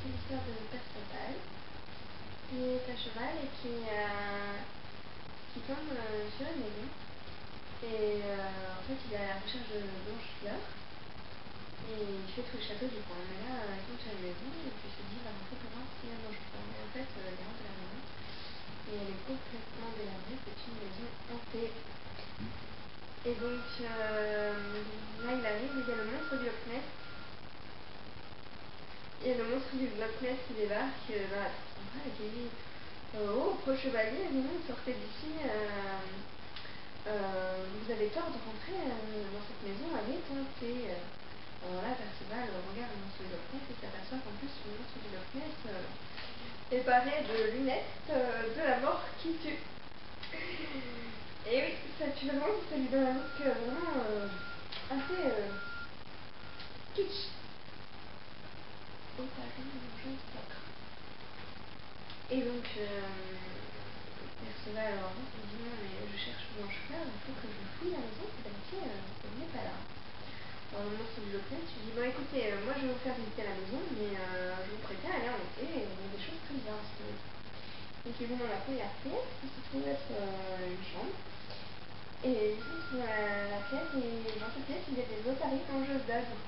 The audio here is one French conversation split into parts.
c'est l'histoire de Perceval, qui est à cheval et qui tombe sur une maison. Et en fait, il est à la recherche de blanchifleurs. Et il fait tout le château du coin. Mais là, il tombe sur une maison et puis il se dit, il va rentrer pour voir s'il y a blanchifleurs. Mais en fait, il rentre à la maison et elle est complètement délabrée. C'est une maison hantée. Et donc, là, il arrive, il y a le monstre du Loch Ness. Et le monstre du Loch Ness qui débarque, et qui dit oh, pro-chevalier, vous sortez d'ici, vous avez tort de rentrer dans cette maison, elle est hantée. Alors là, Perceval regarde le monstre du Loch Ness et s'aperçoit qu'en plus, le monstre du Loch Ness est paré de lunettes de la mort qui tue. Et oui, ça tue vraiment, ça lui donne un look vraiment assez kitsch. Et donc, Perceval alors il dit non mais je cherche Blanchefleur, il faut que je fouille la maison, vérifier elle n'est pas là. Alors le monstre du Loch Ness lui dit bon écoutez, moi je vais vous faire visiter la maison, mais je vous préviens, elle est hantée et il y a des choses très bizarres dans cette maison. Donc ils vont dans la première pièce, qui se trouve être une chambre. Et ils sont dans la pièce et dans cette pièce il y a des otaries mangeuses d'ogres.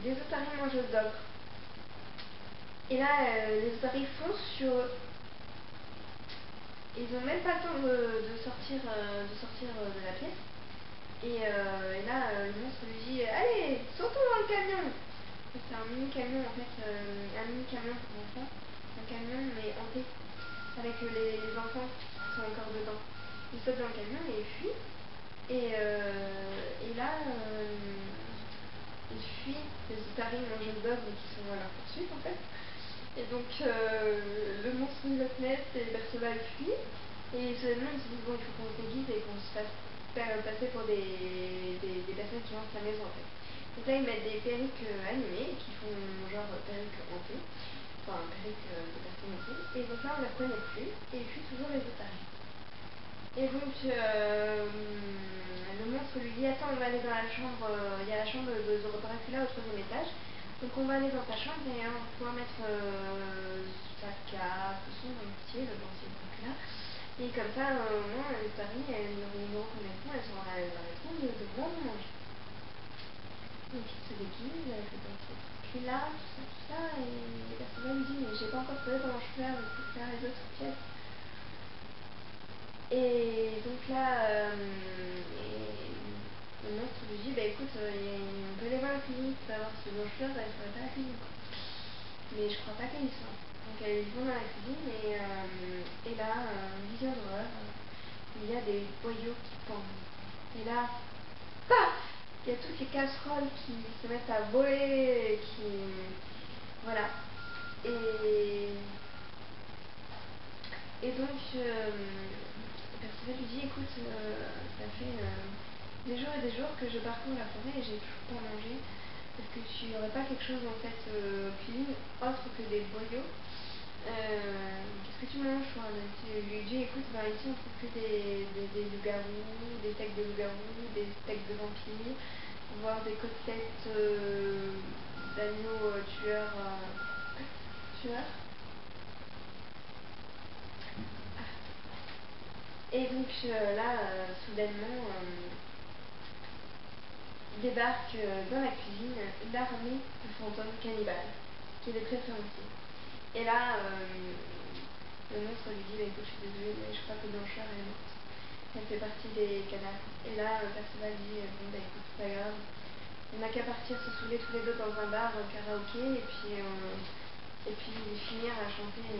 Des otaries mangeuses d'ogres. Et là, les otaries foncent sur eux. Ils n'ont même pas le temps de sortir de la pièce. Et là, le monstre lui dit allez, sautons dans le camion. C'est un mini camion en fait, un mini camion pour enfants. Un camion mais hanté, avec les enfants qui sont encore dedans. Ils sautent dans le camion et ils fuient. Et là, ils fuient les otaries mangeuses d'ogres qui sont à leur poursuite en fait. Et donc le monstre du Loch Ness et Perceval fuient. Et soudainement ils se disent bon, il faut qu'on se déguise et qu'on se fasse faire passer pour des personnes qui lancent la maison en fait. Donc là ils mettent des perruques animées qui font genre perruques hantées. Enfin perruques de personnes hantées. Et donc là on ne les reconnaît plus et ils fuient toujours les otaries. Et donc le monstre lui dit attends, on va aller dans la chambre, il y a la chambre de Dracula au 3e étage. Donc on va aller dans ta chambre et on va pouvoir mettre sa cape, son dentier, le dentier de Dracula. Et comme ça, au moins, les otaries, elles nous reconnaîtront, elles arrêteront de vouloir nous manger. Donc il se déguise avec le dentier de Dracula, tout ça, et Perceval lui dit mais j'ai pas encore trouvé comment je faire, il faut faire les autres pièces. Et donc là, le monstre lui dit bah écoute, on peut aller voir la cuisine pour savoir si Blanchefleur elle serait pas à la cuisine quoi. Mais je crois pas qu'elle y soit. Donc ils vont dans la cuisine et là, vision d'horreur, il y a des boyaux qui pendent. Et là, paf, il y a toutes les casseroles qui se mettent à voler, voilà. Et donc Perceval lui dit écoute, ça fait des jours et des jours que je parcours la forêt et j'ai toujours pas mangé. Est-ce que tu n'aurais pas quelque chose en fait cuisine autre que des boyaux? Qu'est-ce que tu manges toi? Tu lui dis écoute, ici on trouve que des loups-garous, des steaks de loups-garous, des steaks de vampires, voire des côtelettes d'agneaux tueurs. Et donc là, soudainement, débarque dans la cuisine l'armée de fantômes cannibales, qui est très fermée. Et là, le monstre lui dit bah, écoute, je suis désolée, mais je crois que Blanchefleur est morte. Elle fait partie des cadavres. Et là, Perceval dit bon, bah écoute, c'est pas grave. On n'a qu'à partir se saouler tous les deux dans un bar, un karaoké, et puis finir à chanter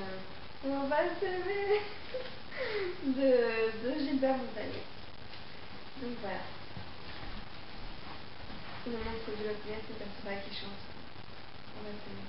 On va s'aimer de Gilbert Montagnier. Donc voilà. Le monstre du Loch Ness et Perceval qui chante On va s'aimer.